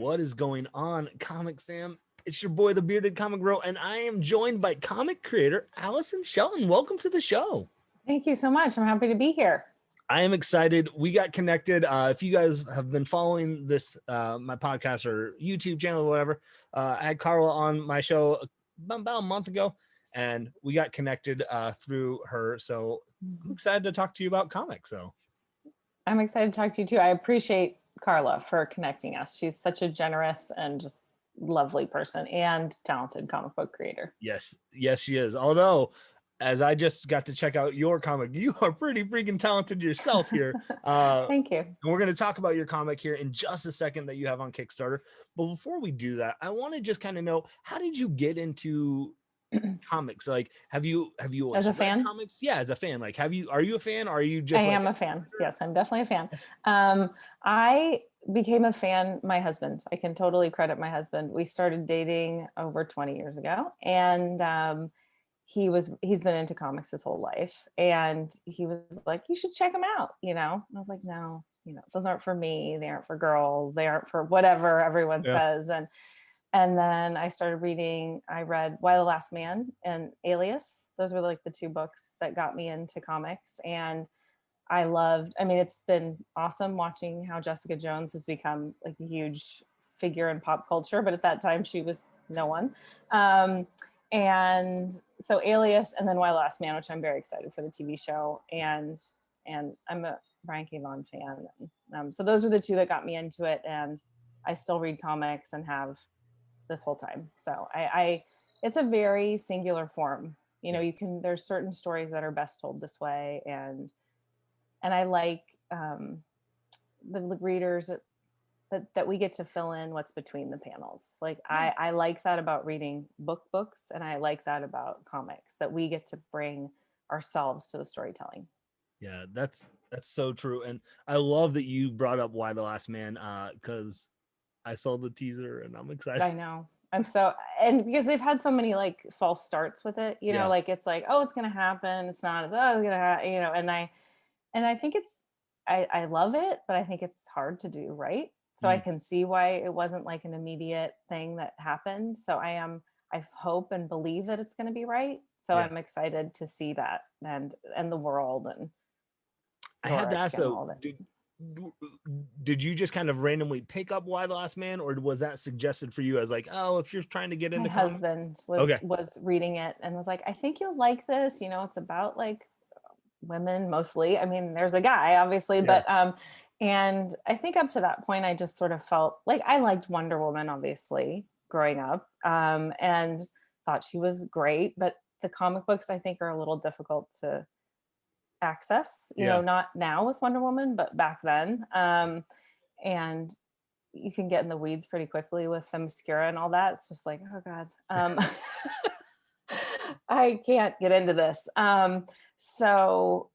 What is going on, comic fam? It's your boy, the Bearded Comic Bro, and I am joined by comic creator Alyson Shelton. Welcome to the show. Thank you so much. I'm happy to be here. I am excited. We got connected. If you guys have been following this, my podcast or YouTube channel or whatever, I had Carla on my show about a month ago, and we got connected through her. So I'm excited to talk to you about comics. So I'm excited to talk to you too. I appreciate Carla for connecting us. She's such a generous and just lovely person and talented comic book creator. yes, she is. Although, as I just got to check out your comic, you are pretty freaking talented yourself here. Thank you. And we're going to talk about your comic here in just a second that you have on Kickstarter. But before we do that, I want to just kind of know, how did you get into comics? Like, have you as a fan? Comics? Yeah, as a fan. Like, are you a fan? Or are you just? I am a fan. Yes, I'm definitely a fan. I became a fan. My husband. I can totally credit my husband. We started dating over 20 years ago, and he's been into comics his whole life, and he was like, you should check them out, and I was like, no, those aren't for me, they aren't for girls, they aren't for whatever everyone says. And then I read Why the Last Man and Alias. Those were like the two books that got me into comics, and it's been awesome watching how Jessica Jones has become like a huge figure in pop culture, but at that time she was no one. And so Alias, and then Why the Last Man, which I'm very excited for the TV show. And I'm a Brian K. Vaughan fan. So those were the two that got me into it. And I still read comics and have this whole time. So it's a very singular form. There's certain stories that are best told this way. And I like the readers that we get to fill in what's between the panels. Like I like that about reading books, and I like that about comics, that we get to bring ourselves to the storytelling. Yeah, that's so true. And I love that you brought up Why the Last Man, because I saw the teaser and I'm excited. I know. And because they've had so many like false starts with it, like it's like, oh, it's gonna happen. It's not. It's gonna happen. And I think I love it, but I think it's hard to do right. So I can see why it wasn't like an immediate thing that happened. So I hope and believe that it's going to be right. So I'm excited to see that and the world. And I had to ask though, did you just kind of randomly pick up Why the Last Man, or was that suggested for you as like, oh, if you're trying to get into my husband was reading it and was like, I think you'll like this. It's about like women mostly. I mean, there's a guy obviously, but and I think up to that point I just sort of felt like I liked Wonder Woman obviously growing up, and thought she was great, but the comic books I think are a little difficult to access, not now with Wonder Woman, but back then, and you can get in the weeds pretty quickly with the mascara and all that. It's just like, oh god, I can't get into this. So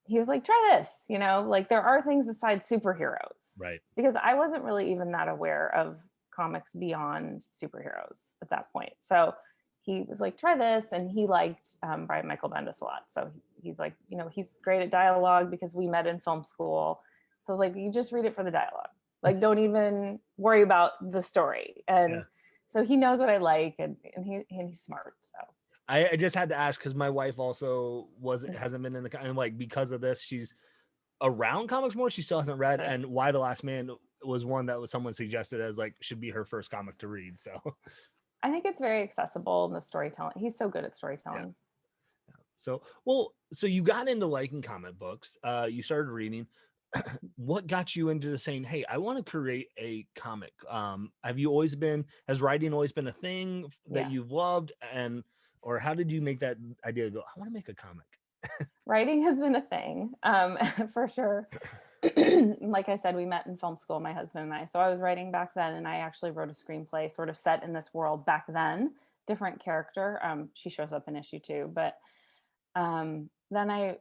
he was like, try this, like there are things besides superheroes. Right. Because I wasn't really even that aware of comics beyond superheroes at that point. So he was like, try this. And he liked Brian Michael Bendis a lot. So he's like, he's great at dialogue because we met in film school. So I was like, you just read it for the dialogue. Like, don't even worry about the story. And so he knows what I like, and he's smart. So I just had to ask because my wife also hasn't been in the, and like because of this, she's around comics more. She still hasn't read, and Why the Last Man was one that was someone suggested as like should be her first comic to read. So I think it's very accessible in the storytelling. He's so good at storytelling. Yeah. So you got into liking comic books. You started reading. What got you into saying, hey, I want to create a comic? Has writing always been a thing that you've loved, or how did you make that idea go, I want to make a comic? Writing has been a thing, for sure. Like I said, we met in film school, my husband and I. So I was writing back then, and I actually wrote a screenplay sort of set in this world back then. Different character. She shows up in issue 2. But then I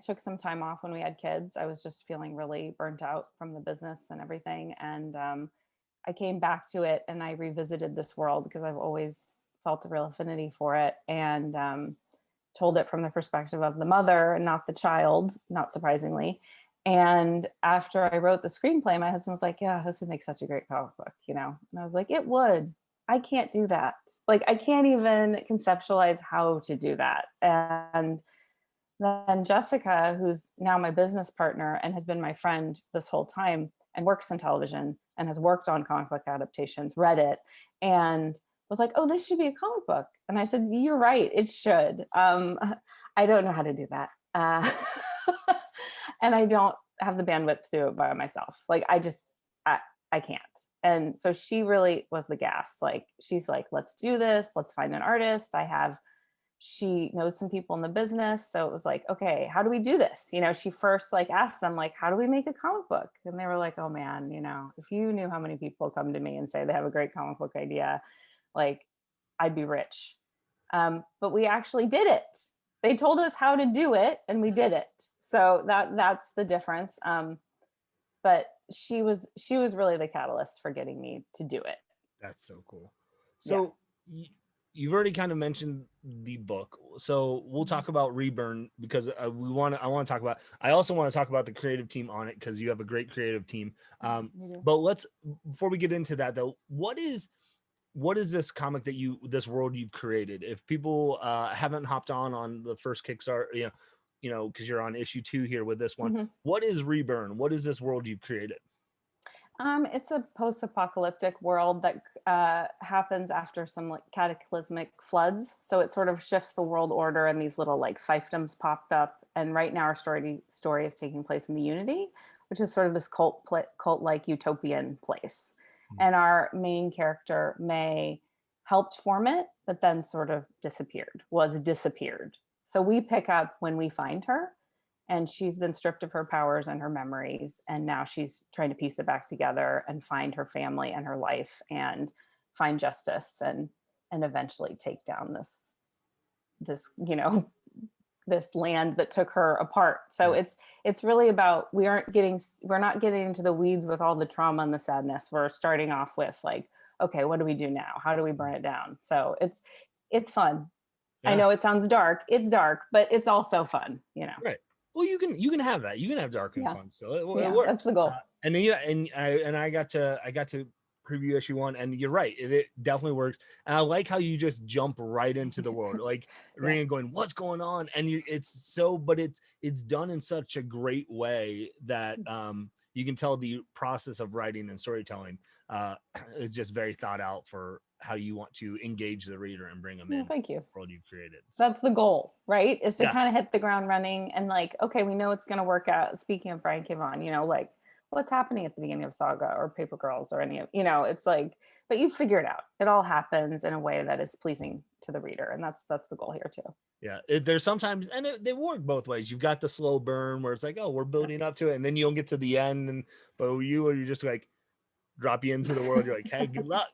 took some time off when we had kids. I was just feeling really burnt out from the business and everything. And I came back to it, and I revisited this world because I've always felt a real affinity for it, and told it from the perspective of the mother and not the child, not surprisingly. And after I wrote the screenplay, my husband was like, yeah, this would make such a great comic book, you know? And I was like, it would. I can't do that. Like, I can't even conceptualize how to do that. And then Jessica, who's now my business partner and has been my friend this whole time and works in television and has worked on comic book adaptations, read it and was like, oh, this should be a comic book. And I said, you're right, it should. I don't know how to do that. And I don't have the bandwidth to do it by myself. Like, I can't. And so she really was the gas. Like, she's like, let's do this. Let's find an artist. She knows some people in the business. So it was like, okay, how do we do this? You know, she first like asked them like, how do we make a comic book? And they were like, oh man, you know, if you knew how many people come to me and say they have a great comic book idea, like I'd be rich. But we actually did it. They told us how to do it and we did it. So that's the difference. But she was really the catalyst for getting me to do it. That's so cool. So you've already kind of mentioned the book, so we'll talk about REBURN because I want to talk about. I also want to talk about the creative team on it because you have a great creative team. But before we get into that though, what is this comic that this world you've created? If people haven't hopped on the first Kickstarter, because you're on issue 2 here with this one, what is REBURN? What is this world you've created? It's a post-apocalyptic world that happens after some like cataclysmic floods. So it sort of shifts the world order, and these little like fiefdoms popped up. And right now, our story is taking place in the Unity, which is sort of this cult-like utopian place. And our main character, May, helped form it, but then sort of disappeared. So we pick up when we find her. And she's been stripped of her powers and her memories. And now she's trying to piece it back together and find her family and her life and find justice and eventually take down this land that took her apart. So it's really about, we're not getting into the weeds with all the trauma and the sadness. We're starting off with like, okay, what do we do now? How do we burn it down? So it's fun. Yeah. I know it sounds dark. It's dark, but it's also fun, Right. Well, you can have that. You can have dark and fun still. It works. That's the goal. And I got to preview issue 1, and you're right. It definitely works. And I like how you just jump right into the world, like reading and going, "What's going on?" And but it's done in such a great way that you can tell the process of writing and storytelling is just very thought out for how you want to engage the reader and bring them in. Thank you. The world you've created. So that's the goal, right? Is to kind of hit the ground running and like, okay, we know it's going to work out. Speaking of Brian K. Vaughan, like what's happening at the beginning of Saga or Paper Girls or any of, it's like, but you figure it out. It all happens in a way that is pleasing to the reader. And that's the goal here too. Yeah. There's sometimes, and they work both ways. You've got the slow burn where it's like, oh, we're building up to it. And then you don't get to the end. But you're just like, drop you into the world. You're like, hey, good luck.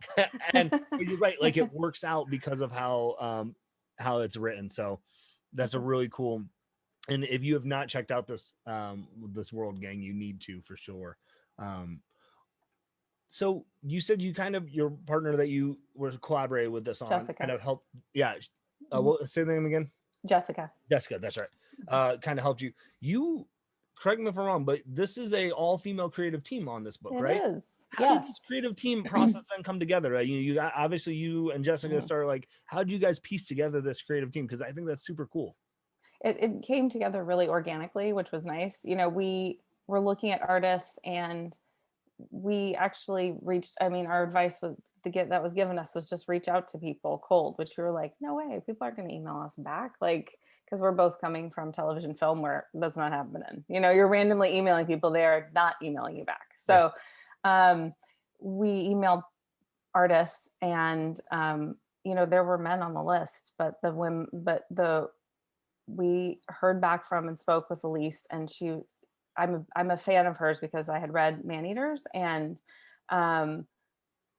And you're right. Like it works out because of how it's written. So that's a really cool. And if you have not checked out this world, gang, you need to for sure. So you said your partner that you were collaborating with this on Jessica. Kind of helped. Yeah. Say the name again. Jessica. That's right. Kind of helped you. Correct me if I'm wrong, but this is a all-female creative team on this book, right? It is. How did this creative team process and come together? Right? You got, obviously you and Jessica started like, how did you guys piece together this creative team? Because I think that's super cool. It came together really organically, which was nice. We were looking at artists and we actually our advice that was given us was just reach out to people cold, which we were like, no way, people aren't going to email us back. Like, because we're both coming from television film where that's not happening. You're randomly emailing people, they're not emailing you back. So we emailed artists and, there were men on the list, but we heard back from and spoke with Elise, and I'm a fan of hers because I had read Maneaters, and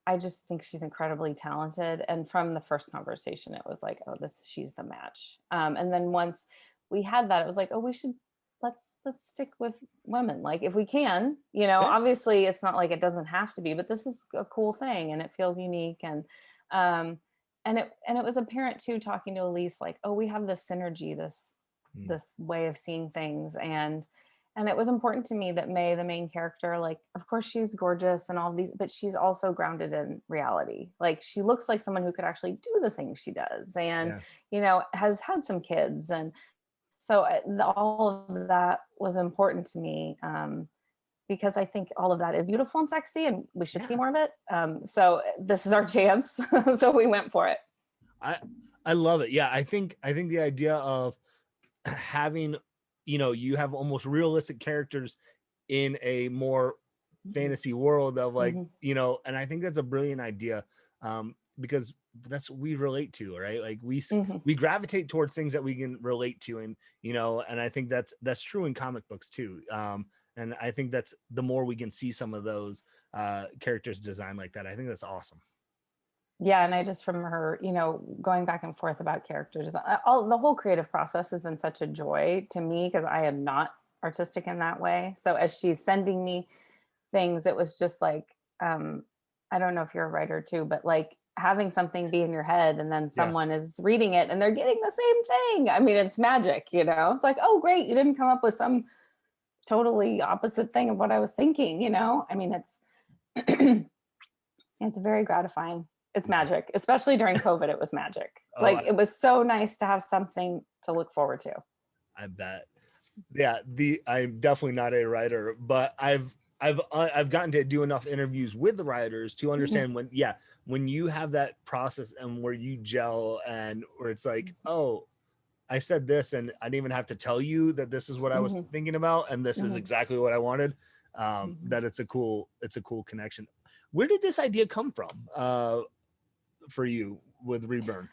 I just think she's incredibly talented. And from the first conversation, it was like, oh, she's the match. And then once we had that, it was like, oh, let's stick with women. Like if we can, obviously it's not like it doesn't have to be, but this is a cool thing and it feels unique. And it was apparent too, talking to Elise, like, oh, we have this synergy, this way of seeing things. And And it was important to me that May, the main character, like, of course she's gorgeous and all these, but she's also grounded in reality. Like, she looks like someone who could actually do the things she does, and, Yeah. has had some kids. And so all of that was important to me, because I think all of that is beautiful and sexy, and we should see Yeah. more of it. So this is our chance. So we went for it. I I love it. Yeah, I think the idea of having, you have almost realistic characters in a more Mhm. fantasy world of like, Mhm. and I think that's a brilliant idea, because that's what we relate to, right? Like Mhm. we gravitate towards things that we can relate to, and and I think that's true in comic books too. And I think that's the more we can see some of those characters designed like that, I think that's awesome. Yeah, and I just from her, going back and forth about characters, all the whole creative process has been such a joy to me because I am not artistic in that way. So as she's sending me things, it was just like, I don't know if you're a writer too, but like having something be in your head and then Yeah. someone is reading it and they're getting the same thing. I mean, it's magic. It's like, oh great, you didn't come up with some totally opposite thing of what I was thinking. I mean, it's it's very gratifying. It's Yeah. magic, especially during COVID. It was magic. Oh, Like, it was so nice to have something to look forward to. I bet. Yeah, I'm definitely not a writer, but I've gotten to do enough interviews with the writers to Mhm, understand when you have that process and where you gel and where it's like, oh, I said this and I didn't even have to tell you that this is what I was mhm, thinking about and this is mhm, exactly what I wanted. mhm. That it's a cool connection. Where did this idea come from for you with Reburn?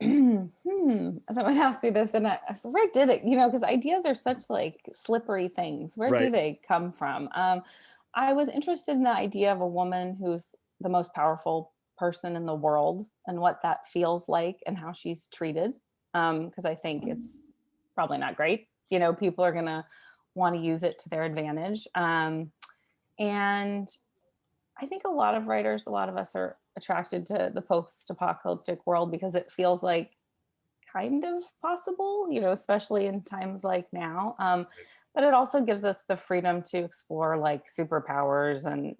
Someone asked me this, and I said, "Where did it?" Because ideas are such like slippery things. Where do Right. they come from? I was interested in the idea of a woman who's the most powerful person in the world and what that feels like and how she's treated. Because I think it's probably not great. People are gonna want to use it to their advantage. And I think a lot of writers, a lot of us are attracted to the post-apocalyptic world because it feels like kind of possible, especially in times like now. But it also gives us the freedom to explore like superpowers and,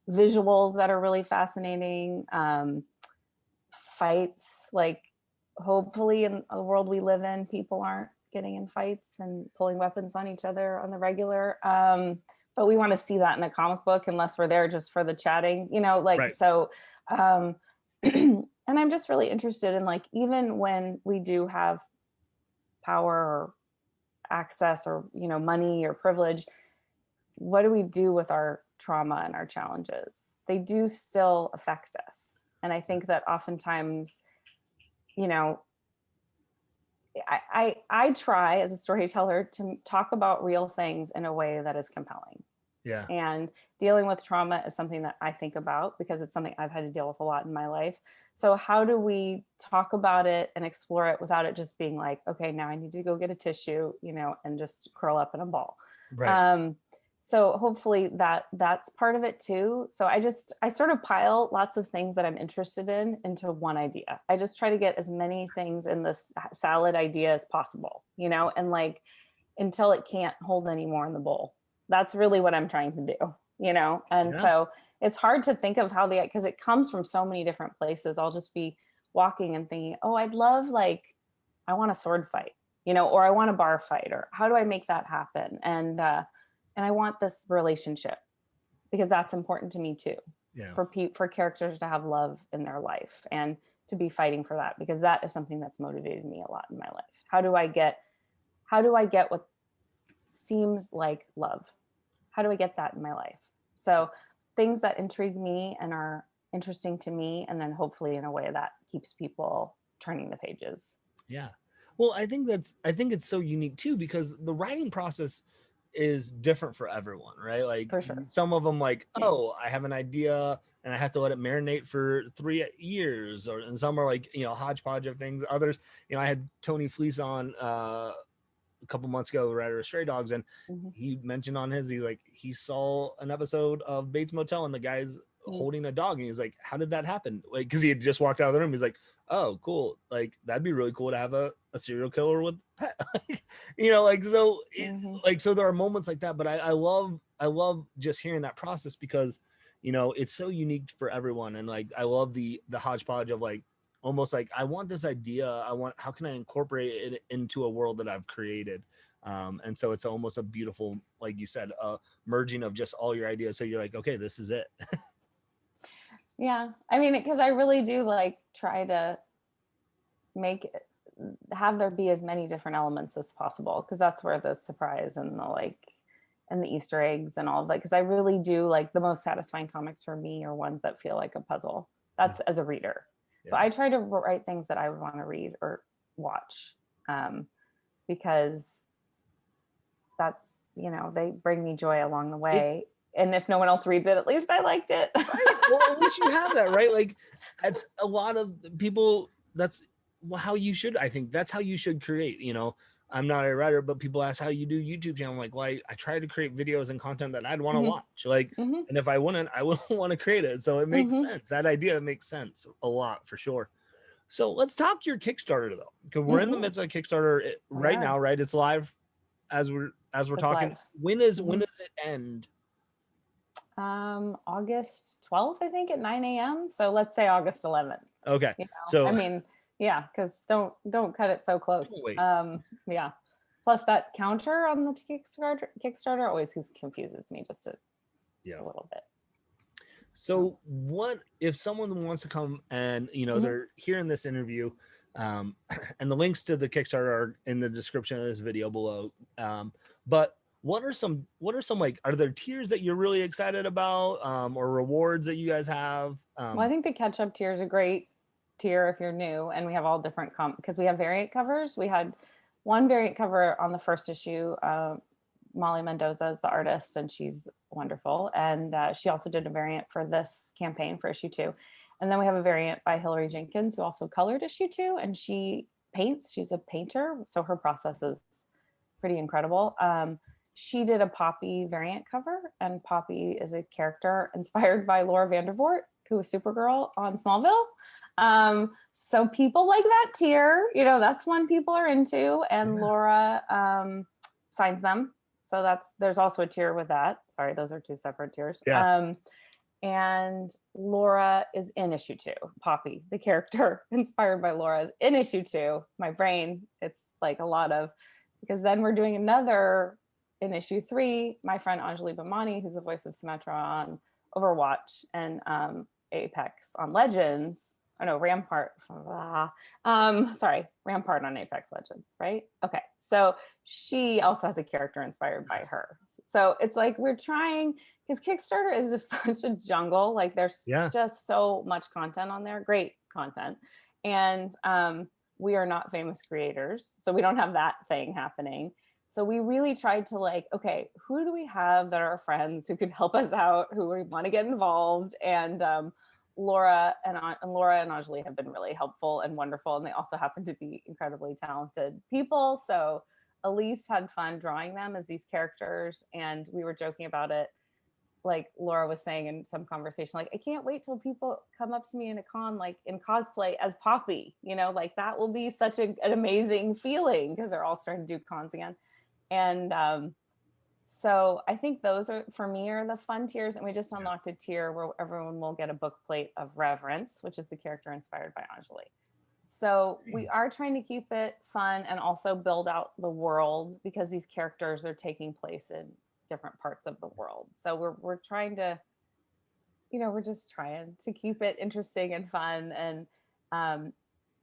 visuals that are really fascinating, fights. Like, hopefully, in the world we live in, people aren't getting in fights and pulling weapons on each other on the regular. But we want to see that in a comic book, unless we're there just for the chatting, like Right. so. Um, and I'm just really interested in, like, even when we do have power or access or money or privilege, what do we do with our trauma and our challenges? They do still affect us, and I think that oftentimes, you know I try as a storyteller to talk about real things in a way that is compelling. Yeah. And dealing with trauma is something that I think about because it's something I've had to deal with a lot in my life. So how do we talk about it and explore it without it just being like, okay, now I need to go get a tissue, and just curl up in a ball. Right. Um, so hopefully that's part of it too. So I sort of pile lots of things that I'm interested in into one idea. I just try to get as many things in this salad idea as possible, and like until it can't hold anymore in the bowl. That's really what I'm trying to do. And Yeah. so it's hard to think of how because it comes from so many different places. I'll just be walking and thinking, oh, I'd love, like, I want a sword fight, or I want a bar fight, or how do I make that happen? And I want this relationship because that's important to me too, Yeah. for characters to have love in their life and to be fighting for that, because that is something that's motivated me a lot in my life. How do I get what seems like love? How do I get that in my life? So things that intrigue me and are interesting to me, and then hopefully in a way that keeps people turning the pages. Yeah. Well, I think it's so unique too because the writing process is different for everyone, right? Like For sure. some of them like, oh, I have an idea and I have to let it marinate for 3 years, or and some are like, hodgepodge of things. Others, I had Tony Fleece on a couple months ago, the writer of Stray Dogs, and Mhm. he mentioned on his he saw an episode of Bates Motel and the guy's holding a dog, and he's like, how did that happen? Like, because he had just walked out of the room. He's like, oh, cool. Like, that'd be really cool to have a serial killer with pet. You know, like, so like, so there are moments like that, but I love just hearing that process, because, you know, it's so unique for everyone. And like, I love the hodgepodge of like, almost like, I want this idea. How can I incorporate it into a world that I've created? And so it's almost a beautiful, like you said, merging of just all your ideas. So you're like, okay, this is it. Yeah. I mean, because I really do like try to have there be as many different elements as possible, because that's where the surprise and the like, and the Easter eggs and all of that, because I really do like, the most satisfying comics for me are ones that feel like a puzzle. That's as a reader. Yeah. So I try to write things that I would want to read or watch, because that's, you know, they bring me joy along the way. And if no one else reads it, at least I liked it. Right. Well, at least you have that, right? Like, that's a lot of people. That's how you should. I think that's how you should create. You know, I'm not a writer, but people ask how you do YouTube channel. I'm like, well, I try to create videos and content that I'd want to watch. Like, and if I wouldn't, I wouldn't want to create it. So it makes sense. That idea makes sense a lot, for sure. So let's talk your Kickstarter though, because we're in the midst of Kickstarter right now, right? It's live as we're talking. Live. When does it end? August 12th, I think, at 9 a.m. So let's say August 11th. Okay. You know? So I mean, yeah, because don't cut it so close. Yeah. Plus that counter on the Kickstarter always confuses me just a little bit. So what if someone wants to come and, you know, they're hearing this interview, and the links to the Kickstarter are in the description of this video below. But what are some like, are there tiers that you're really excited about, or rewards that you guys have? Well, I think the catch up tier is a great tier if you're new, and we have all different because we have variant covers. We had one variant cover on the first issue. Molly Mendoza is the artist, and she's wonderful. And she also did a variant for this campaign for issue 2. And then we have a variant by Hillary Jenkins, who also colored issue 2, and she paints. She's a painter, so her process is pretty incredible. She did a Poppy variant cover, and Poppy is a character inspired by Laura Vandervoort, who was Supergirl on Smallville. So people like that tier, you know, that's one people are into, and Laura signs them. So there's also a tier with that. Sorry, those are 2 separate tiers. Yeah. And Laura is in issue 2. Poppy, the character inspired by Laura, is in issue 2. My brain, it's like a lot of, because then we're doing another in issue 3, my friend Anjali Bhamani, who's the voice of Symmetra on Overwatch and Apex on Legends. Oh no, Rampart. Rampart on Apex Legends, right? Okay, so she also has a character inspired by her. So it's like we're trying, because Kickstarter is just such a jungle. Like there's just so much content on there, great content, and we are not famous creators, so we don't have that thing happening. So we really tried to like, okay, who do we have that are friends who could help us out, who we want to get involved, and Laura and Anjali have been really helpful and wonderful, and they also happen to be incredibly talented people. So Elise had fun drawing them as these characters, and we were joking about it. Like Laura was saying in some conversation, like, I can't wait till people come up to me in a con, like in cosplay as Poppy, you know, like that will be such an amazing feeling, because they're all starting to do cons again. And so I think those are, for me, are the fun tiers. And we just unlocked a tier where everyone will get a book plate of Reverence, which is the character inspired by Anjali. So we are trying to keep it fun and also build out the world, because these characters are taking place in different parts of the world. So we're trying to, you know, we're just trying to keep it interesting and fun, and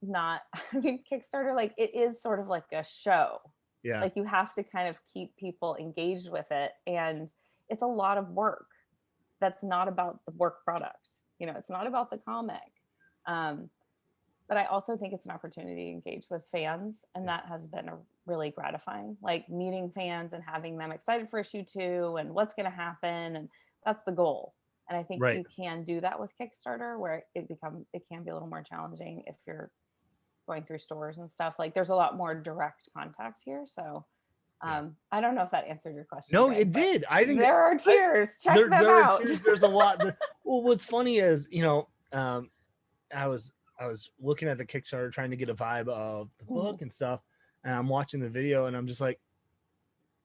not, I mean, Kickstarter, like it is sort of like a show. Yeah. Like you have to kind of keep people engaged with it. And it's a lot of work. That's not about the work product. You know, it's not about the comic. But I also think it's an opportunity to engage with fans. And that has been really gratifying, like meeting fans and having them excited for issue 2 and what's going to happen. And that's the goal. And I think you can do that with Kickstarter, where it can be a little more challenging if you're going through stores and stuff. Like there's a lot more direct contact here. So I don't know if that answered your question, No, Greg, it but did. I think there are tears. Check them there are out. tears. There's a lot. Well, what's funny is, I was looking at the Kickstarter trying to get a vibe of the book and stuff, and I'm watching the video and I'm just like,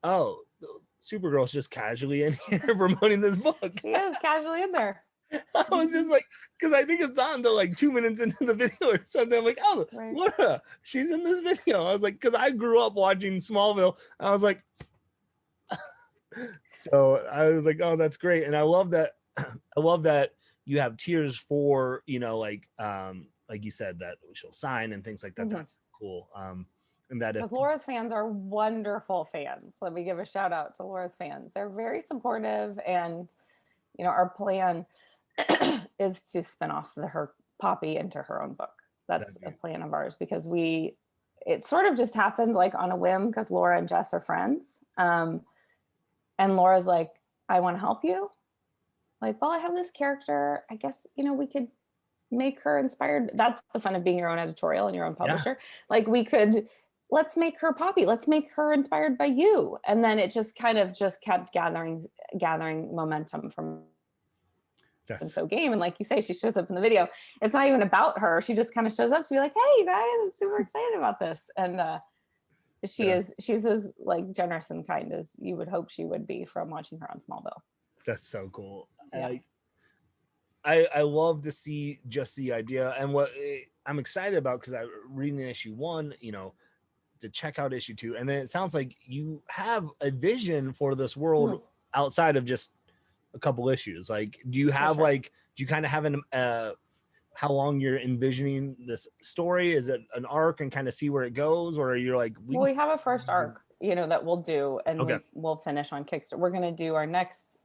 oh, Supergirl's just casually in here promoting this book. She is casually in there. I was just like, because I think it's not until like 2 minutes into the video or something. I'm like, oh, Right. Laura, she's in this video. I was like, because I grew up watching Smallville. I was like, so I was like, oh, that's great. And I love that. I love that you have tears for, like you said, that she'll sign and things like that. That's cool. And that because Laura's fans are wonderful fans. Let me give a shout out to Laura's fans. They're very supportive, and our plan is to spin off her Poppy into her own book. That's a plan of ours, because it sort of just happened like on a whim, because Laura and Jess are friends. And Laura's like, I want to help you. Like, well, I have this character. I guess, we could make her inspired. That's the fun of being your own editorial and your own publisher. Like, let's make her Poppy. Let's make her inspired by you. And then it just kind of just kept gathering momentum from so game. And like you say, she shows up in the video. It's not even about her. She just kind of shows up to be like, hey, you guys, I'm super excited about this. And she's as like generous and kind as you would hope she would be from watching her on Smallville. That's so cool. Yeah. I love to see just the idea, and what I'm excited about, because I'm reading issue 1, to check out issue 2, and then it sounds like you have a vision for this world outside of just a couple issues. Like, do you have do you kind of have an how long you're envisioning this story? Is it an arc and kind of see where it goes, or are you like, we have a first arc, that we'll do, and we'll finish on Kickstarter. We're going to do our next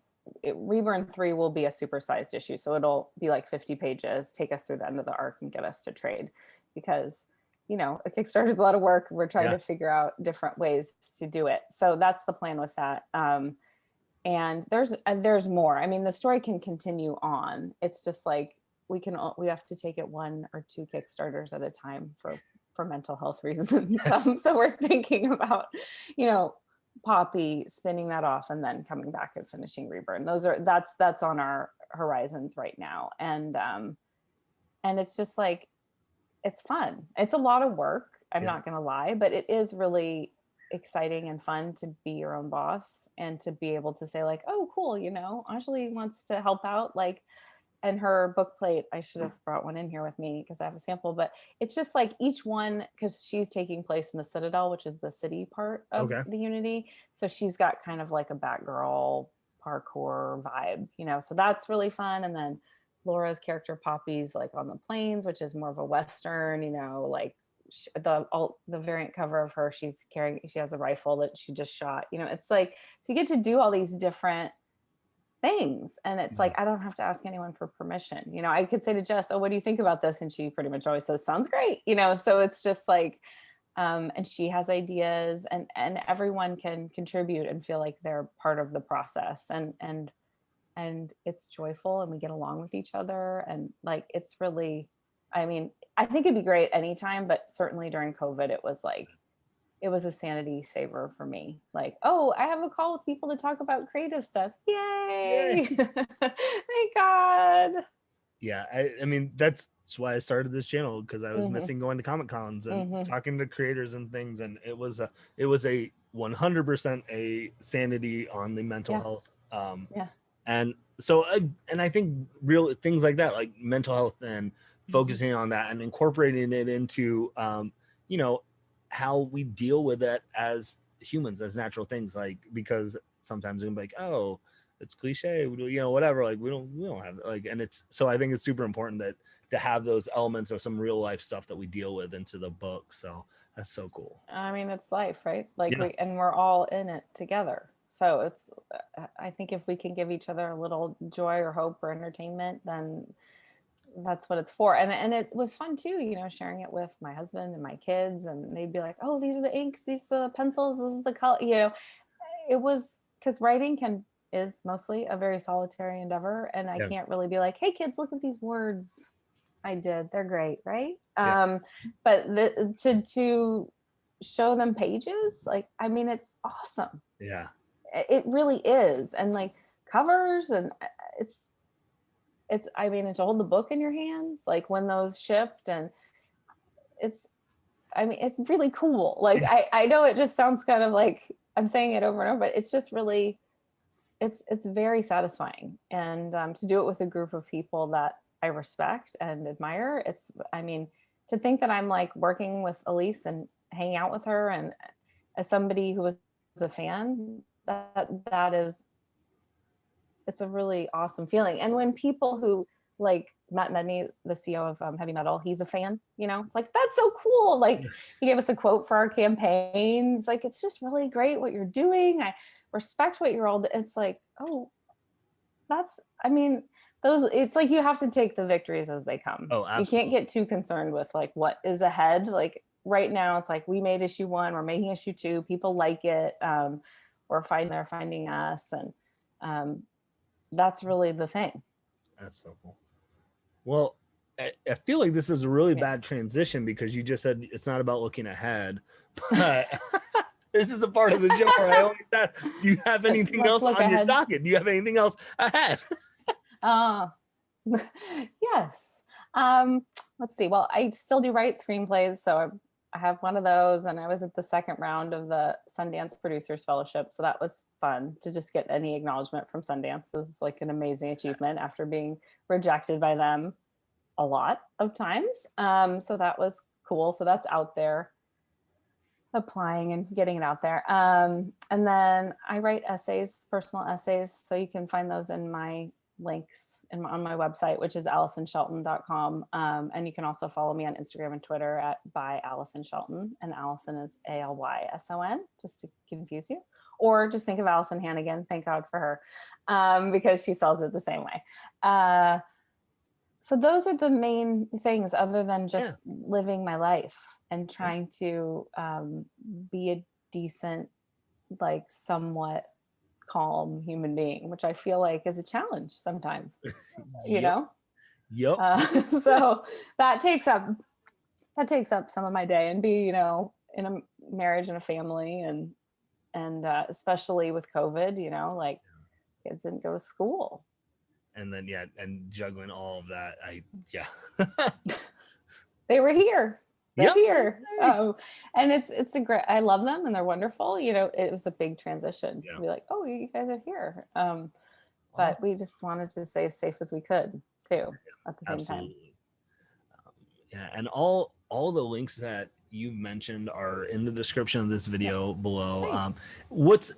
REBURN 3 will be a supersized issue, so it'll be like 50 pages, take us through the end of the arc and get us to trade, because a Kickstarter is a lot of work. We're trying to figure out different ways to do it, so that's the plan with that. And there's more. I mean, the story can continue on. It's just like we have to take it 1 or 2 Kickstarters at a time for mental health reasons. So we're thinking about Poppy, spinning that off, and then coming back and finishing REBURN. That's on our horizons right now. And it's just like, it's fun. It's a lot of work, I'm not gonna lie, but it is really exciting and fun to be your own boss and to be able to say like, oh cool, Anjali wants to help out, like, and her book plate, I should have brought one in here with me because I have a sample, but it's just like each one, because she's taking place in the Citadel, which is the city part of the Unity. So she's got kind of like a Batgirl parkour vibe, so that's really fun. And then Laura's character Poppy's like on the plains, which is more of a Western, like the variant cover of her, she has a rifle that she just shot, it's like, so you get to do all these different things, and it's like, I don't have to ask anyone for permission. I could say to Jess, oh, what do you think about this? And she pretty much always says, sounds great. So it's just like, and she has ideas, and everyone can contribute and feel like they're part of the process, and it's joyful, and we get along with each other, and like, it's really, I mean, I think it'd be great anytime, but certainly during COVID, it was a sanity saver for me. Like, oh, I have a call with people to talk about creative stuff. Yay! Thank God. Yeah, I mean, that's why I started this channel, because I was missing going to Comic Cons and talking to creators and things, and it was a 100% a sanity on the mental health. And so, and I think real things like that, like mental health, and focusing on that and incorporating it into, how we deal with it as humans, as natural things, like, because sometimes it'll be like, oh, it's cliche, whatever, like we don't have, like, and it's, so I think it's super important that to have those elements of some real life stuff that we deal with into the book. So that's so cool. I mean, it's life, right? Like, we're all in it together. So it's, I think if we can give each other a little joy or hope or entertainment, then that's what it's for. And it was fun too, sharing it with my husband and my kids, and they'd be like, oh, these are the inks, these are the pencils, this is the color, it was, because writing is mostly a very solitary endeavor, and I can't really be like, hey kids, look at these words I did, they're great, right? But to show them pages, like, I mean, it's awesome. Yeah. It really is. And like covers, and it's I mean, and to hold the book in your hands, like when those shipped, and it's, I mean, it's really cool. Like I know it just sounds kind of like I'm saying it over and over, but it's just really, it's very satisfying. And to do it with a group of people that I respect and admire, it's, I mean, to think that I'm like working with Elise and hanging out with her, and as somebody who was a fan, that is, it's a really awesome feeling. And when people who, like Matt Medney, the CEO of Heavy Metal, he's a fan, you know, it's like, that's so cool. Like he gave us a quote for our campaign. It's like, it's just really great what you're doing. I respect what you're all, it's like, oh, that's, I mean, those, it's like, you have to take the victories as they come. Oh, You can't absolutely. get too concerned with like what is ahead. Like right now it's like, we made issue 1, we're making issue 2, people like it. They're finding us. And that's really the thing. That's so cool. Well, I feel like this is a really Yeah. bad transition because you just said it's not about looking ahead, but this is the part of the show where I always ask, do you have anything Let's else look on your ahead. docket? Do you have anything else ahead? Yes. Let's see. Well, I still do write screenplays, so I have one of those, and I was at the second round of the Sundance Producers Fellowship, so that was fun to just get any acknowledgement from Sundance. This is like an amazing achievement after being rejected by them a lot of times. So that was cool. So that's out there, applying and getting it out there. And then I write essays, personal essays, so you can find those in my links on my website, which is AlysonShelton.com. And you can also follow me on Instagram and Twitter at by Alyson Shelton, and Alyson is Alyson, just to confuse you. Or just think of Allison Hannigan, thank God for her, because she spells it the same way. So those are the main things, other than just living my life and trying to be a decent, like somewhat calm human being, which I feel like is a challenge sometimes, you know? Yep. So that takes up some of my day, and be, you know, in a marriage and a family, and especially with COVID, you know, like kids didn't go to school. And then, and juggling all of that. They were here. They're here. Hey. And it's a great, I love them and they're wonderful. You know, it was a big transition to be like, oh, you guys are here. But we just wanted to stay as safe as we could too at the same time. Yeah, and all the links that you've mentioned are in the description of this video below. What's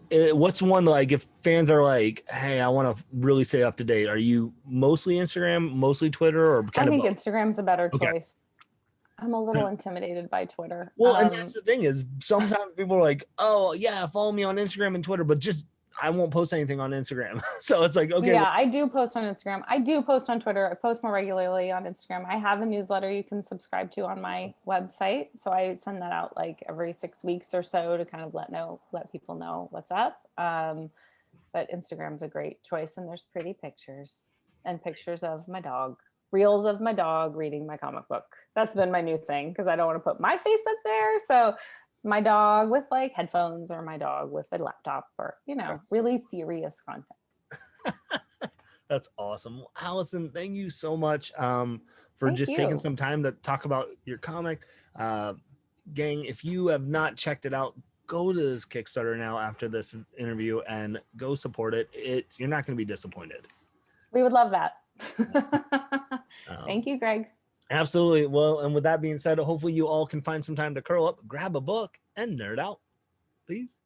one, like, if fans are like, hey, I want to really stay up to date, are you mostly Instagram, mostly Twitter, or kind of both? Instagram's a better choice. I'm a little intimidated by Twitter. Well, and that's the thing, is sometimes people are like, oh yeah, follow me on Instagram and Twitter, but just I won't post anything on Instagram. So it's like, okay. Yeah, I do post on Instagram. I do post on Twitter. I post more regularly on Instagram. I have a newsletter you can subscribe to on my website. So I send that out like every 6 weeks or so to kind of let people know what's up. But Instagram's a great choice, and there's pretty pictures and pictures of my dog. Reels of my dog reading my comic book. That's been my new thing, because I don't want to put my face up there. So it's my dog with like headphones, or my dog with a laptop, or, you know, really serious content. That's awesome. Alyson, thank you so much for taking some time to talk about your comic. Gang, if you have not checked it out, go to this Kickstarter now after this interview and go support it. You're not going to be disappointed. We would love that. Thank you, Greg. Absolutely. Well, and with that being said, hopefully you all can find some time to curl up, grab a book, and nerd out. Please.